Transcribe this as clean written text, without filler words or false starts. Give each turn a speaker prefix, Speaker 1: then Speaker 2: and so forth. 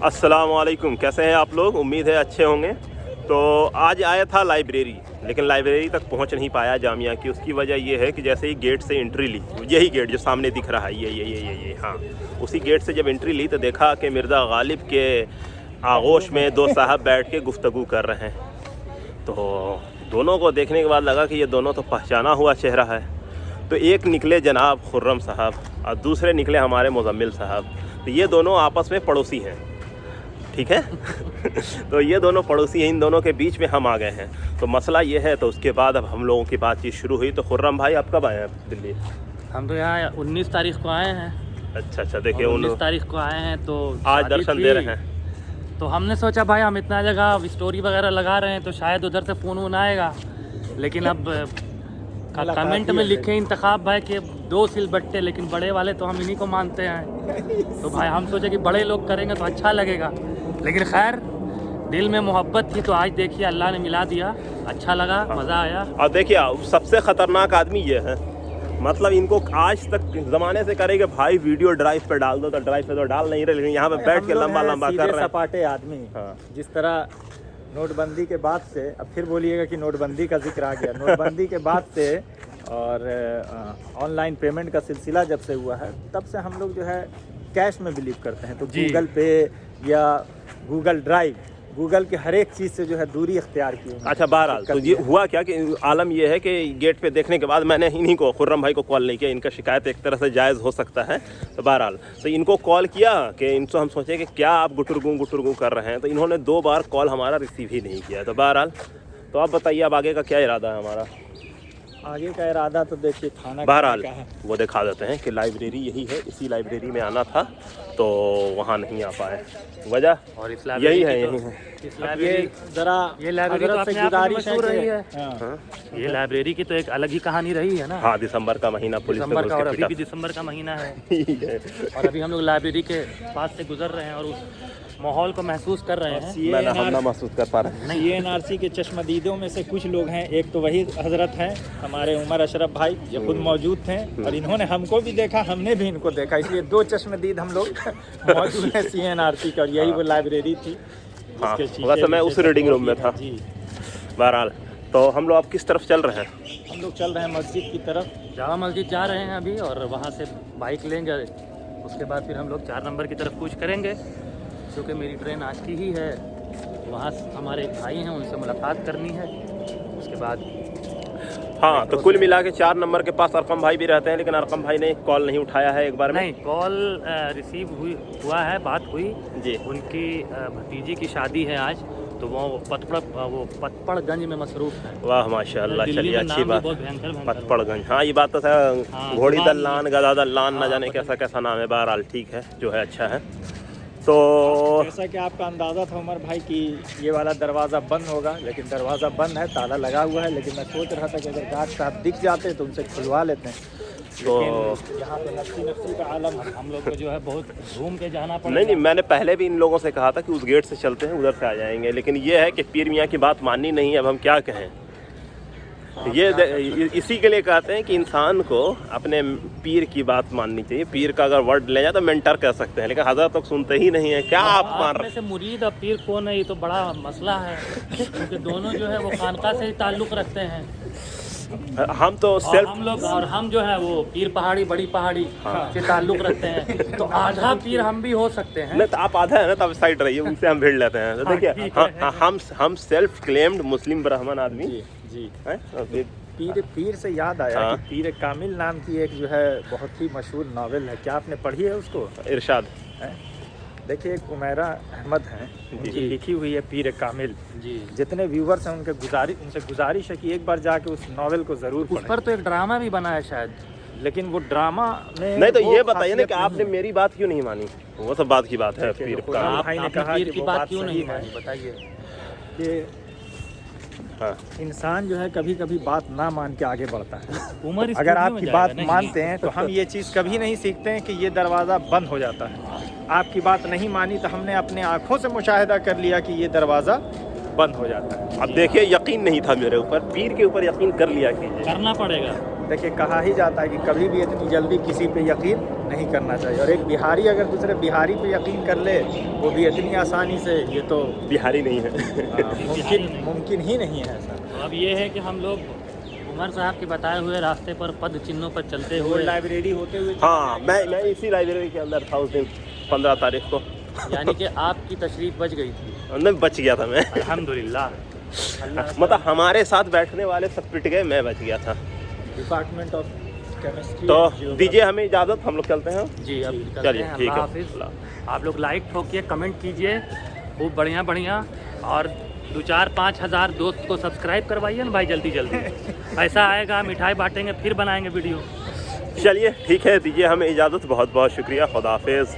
Speaker 1: अस्सलाम वालेकुम, कैसे हैं आप लोग? उम्मीद है अच्छे होंगे। तो आज आया था लाइब्रेरी, लेकिन लाइब्रेरी तक पहुंच नहीं पाया जामिया की। उसकी वजह यह है कि जैसे ही गेट से एंट्री ली, यही गेट जो सामने दिख रहा है, ये हाँ, उसी गेट से जब एंट्री ली तो देखा कि मिर्ज़ा गालिब के आगोश में दो साहब बैठ के गुफ्तगू कर रहे हैं। तो दोनों को देखने के बाद लगा कि ये दोनों तो पहचाना हुआ चेहरा है। तो एक निकले जनाब खुर्रम साहब और दूसरे निकले हमारे मुज़म्मिल साहब। तो ये दोनों आपस में पड़ोसी हैं, ठीक है। तो ये दोनों पड़ोसी हैं, इन दोनों के बीच में हम आ गए हैं। तो मसला ये है, तो उसके बाद अब हम लोगों की बातचीत शुरू हुई। तो खुर्रम भाई, आप कब आए हैं दिल्ली?
Speaker 2: हम तो यहाँ 19 तारीख को आए हैं।
Speaker 1: अच्छा, देखिए
Speaker 2: 19 तारीख को आए हैं तो
Speaker 1: आज दर्शन दे रहे हैं।
Speaker 2: तो हमने सोचा भाई हम इतना जगह स्टोरी वगैरह लगा रहे हैं तो शायद उधर से फ़ोन वोन आएगा, लेकिन अब कमेंट में लिखे इंतखाब भाई कि 2 सिलबट्टे, लेकिन बड़े वाले तो हम इन्हीं को मानते हैं। तो भाई हम सोचे कि बड़े लोग करेंगे तो अच्छा लगेगा, लेकिन खैर दिल में मोहब्बत थी तो आज देखिए अल्लाह ने मिला दिया, अच्छा लगा, मज़ा आया।
Speaker 1: और देखिए सबसे ख़तरनाक आदमी ये है, मतलब इनको आज तक ज़माने से करेंगे भाई वीडियो ड्राइव पे डाल दो, तो ड्राइव पे तो डाल नहीं रहे, लेकिन यहाँ पे बैठ के लंबा कर रहे हैं।
Speaker 3: सपाटे आदमी।
Speaker 1: हाँ।
Speaker 3: जिस तरह नोटबंदी के बाद से, अब फिर बोलिएगा कि नोटबंदी का जिक्र आ गया, नोटबंदी के बाद से और ऑनलाइन पेमेंट का सिलसिला जब से हुआ है तब से हम लोग जो है कैश में बिलीव करते हैं। तो गूगल पे या गूगल ड्राइव, गूगल के हर एक चीज़ से जो है दूरी इख्तियार की।
Speaker 1: अच्छा, बहरहाल तो ये हुआ क्या कि आलम ये है कि गेट पे देखने के बाद मैंने इन्हीं को, खुर्रम भाई को कॉल नहीं किया। इनका शिकायत एक तरह से जायज़ हो सकता है। तो बहरहाल तो इनको कॉल किया कि इनसे हम सोचें कि क्या आप गुटरगू कर रहे हैं, तो इन्होंने 2 बार कॉल हमारा रिसीव ही नहीं किया। तो बहरहाल तो आप बताइए अब आगे का क्या इरादा है हमारा?
Speaker 3: आगे का इरादा तो देखिए थाना
Speaker 1: बहरहाल वो दिखा देते हैं कि लाइब्रेरी यही है, इसी लाइब्रेरी में आना था तो वहाँ नहीं आ पाए, वजह
Speaker 2: और इस
Speaker 1: यही है।
Speaker 3: ये ज़रा
Speaker 2: ये लाइब्रेरी तो अपने आप में मशहूर रही है।
Speaker 3: हाँ।
Speaker 2: ये लाइब्रेरी की तो एक अलग ही कहानी रही है ना।
Speaker 1: हाँ, दिसंबर का महीना, पुलिस
Speaker 2: दिसंबर का, और अभी भी दिसंबर का महीना है। और अभी हम लोग लाइब्रेरी के पास से गुजर रहे हैं और उस माहौल को महसूस कर रहे हैं।
Speaker 1: मैं हम ना महसूस कर पा रहे हैं।
Speaker 3: CNRC के चश्मदीदों में से कुछ लोग हैं, एक तो वही हजरत हैं हमारे उमर अशरफ भाई, ये खुद मौजूद थे और इन्होंने हमको भी देखा, हमने भी इनको देखा, इसलिए 2 चश्मदीद हम लोग मौजूद हैं CNRC का। और यही वो लाइब्रेरी थी।
Speaker 1: हाँ, वैसे मैं उस रीडिंग रूम में था। बहरहाल तो हम लोग अब किस तरफ चल रहे हैं?
Speaker 3: हम लोग चल रहे हैं मस्जिद की तरफ,
Speaker 2: जामा मस्जिद जा रहे हैं अभी, और वहाँ से बाइक लेंगे, उसके बाद फिर हम लोग 4 नंबर की तरफ कूच करेंगे, क्योंकि मेरी ट्रेन आज की ही है। वहाँ हमारे एक भाई हैं, उनसे मुलाकात करनी है। उसके बाद
Speaker 1: हाँ, तो कुल मिला के 4 नंबर के पास अरकम भाई भी रहते हैं, लेकिन अरकम भाई ने कॉल नहीं उठाया है एक बार में।
Speaker 2: नहीं, कॉल रिसीव हुआ है, बात हुई
Speaker 1: जी।
Speaker 2: उनकी भतीजी की शादी है आज, तो वो पतपड़गंज में मसरूफ़ है।
Speaker 1: वाह माशाल्लाह, चलिए अच्छी बात।
Speaker 2: भयंकर
Speaker 1: पतपड़गंज, हाँ ये बात तो है।
Speaker 2: हाँ,
Speaker 1: घोड़ी दल्लान, गदा दल्लान, न जाने कैसा नाम है। बहरहाल ठीक है, जो है अच्छा है। तो
Speaker 3: जैसा कि आपका अंदाज़ा था उमर भाई कि ये वाला दरवाज़ा बंद होगा, लेकिन दरवाज़ा बंद है, ताला लगा हुआ है। लेकिन मैं सोच रहा था कि अगर गार्ड साहब दिख जाते तो उनसे खुलवा लेते हैं,
Speaker 1: तो
Speaker 3: यहाँ पे नफ्सी का आलम है।
Speaker 2: हम लोग को जो है बहुत घूम के जाना पड़ेगा।
Speaker 1: नहीं, मैंने पहले भी इन लोगों से कहा था कि उस गेट से चलते हैं, उधर से आ जाएंगे, लेकिन ये है कि पीर मियाँ की बात माननी नहीं है। अब हम क्या कहें, ये इसी के लिए कहते हैं कि इंसान को अपने पीर की बात माननी चाहिए। पीर का अगर वर्ड ले जाए तो मेंटर कह सकते हैं, लेकिन हज़रत तक सुनते ही नहीं है। क्या आप मान रहे हैं?
Speaker 2: से मुरीद और पीर कौन है, ये तो बड़ा मसला है, क्योंकि दोनों जो है वो खानका से ही ताल्लुक़ रखते हैं।
Speaker 1: हम तो सेल्फ,
Speaker 2: हम लोग और हम जो है वो पीर पहाड़ी, बड़ी पहाड़ी से ताल्लुक़ रखते हैं, तो आधा पीर हम भी हो सकते हैं।
Speaker 1: नहीं तो आप आधा है ना, तब साइड रहिए, उनसे हम भिड़ लेते हैं। तो देखिए हम सेल्फ क्लेम्ड मुस्लिम ब्राह्मण आदमी
Speaker 3: जी
Speaker 1: हैं।
Speaker 3: पीर से याद आया
Speaker 1: हाँ।
Speaker 3: कि पीर कामिल नाम की एक जो है बहुत ही मशहूर नावल है, क्या आपने पढ़ी है उसको?
Speaker 1: इरशाद।
Speaker 3: देखिए, एक उमैरा अहमद हैं, उनकी लिखी हुई है पीर कामिल
Speaker 2: जी।
Speaker 3: जितने व्यूवर्स हैं उनसे गुजारिश है कि एक बार जाके उस नावल को ज़रूर
Speaker 2: उस पर तो एक ड्रामा भी बना है शायद,
Speaker 3: लेकिन वो ड्रामा में
Speaker 1: नहीं, तो ये बताइए ना कि आपने मेरी बात क्यों नहीं मानी? वो सब बात की बात है। पीर का
Speaker 3: भाई ने कहा
Speaker 2: पीर
Speaker 3: कि
Speaker 2: की
Speaker 3: वो
Speaker 2: बात क्यों नहीं
Speaker 3: सही है
Speaker 2: मानी, बताइए।
Speaker 3: कि
Speaker 1: हाँ।
Speaker 3: इंसान जो है कभी कभी बात ना मान के आगे बढ़ता है।
Speaker 2: उमर
Speaker 3: अगर आपकी बात मानते हैं तो हम ये चीज़ कभी नहीं सीखते हैं कि ये दरवाज़ा बंद हो जाता है। आपकी बात नहीं मानी तो हमने अपने आँखों से मुशाहिदा कर लिया कि ये दरवाज़ा बंद हो जाता है।
Speaker 1: अब देखिए, यकीन नहीं था मेरे ऊपर, पीर के ऊपर यकीन कर लिया कीजिए।
Speaker 2: करना पड़ेगा।
Speaker 3: देखिए, कहा ही जाता है कि कभी भी इतनी जल्दी किसी पे यकीन नहीं करना चाहिए। और एक बिहारी अगर दूसरे बिहारी पे यकीन कर ले वो भी इतनी आसानी से, ये तो
Speaker 1: बिहारी नहीं है।
Speaker 3: मुमकिन ही नहीं है सर।
Speaker 2: अब ये है कि हम लोग उमर साहब के बताए हुए रास्ते पर पद चिन्हों पर चलते
Speaker 3: वो
Speaker 2: हुए,
Speaker 3: लाइब्रेरी होते हुए
Speaker 1: हाँ, मैं इसी लाइब्रेरी के अंदर था उस दिन 15 तारीख को।
Speaker 2: यानी कि आपकी तशरीफ बच गई थी।
Speaker 1: अंदर बच गया था मैं।
Speaker 2: अल्हम्दुलिल्लाह।
Speaker 1: मतलब हमारे साथ बैठने वाले सब पिट गए, मैं बच गया था।
Speaker 3: Department of chemistry.
Speaker 1: तो दीजिए हमें इजाज़त, हम लोग चलते हैं।
Speaker 2: जी अब निकलते
Speaker 1: चलिए,
Speaker 2: हैं।
Speaker 1: ठीक
Speaker 2: अल्लाह
Speaker 1: है।
Speaker 2: हाफिज़। आप लोग लाइक ठोकिए, कमेंट कीजिए खूब बढ़िया बढ़िया, और 2-4-5 हज़ार दोस्त को सब्सक्राइब करवाइए ना भाई, जल्दी जल्दी। पैसा आएगा, मिठाई बांटेंगे, फिर बनाएंगे वीडियो।
Speaker 1: चलिए ठीक है, दीजिए हमें इजाज़त। बहुत बहुत शुक्रिया। खुदा हाफिज़।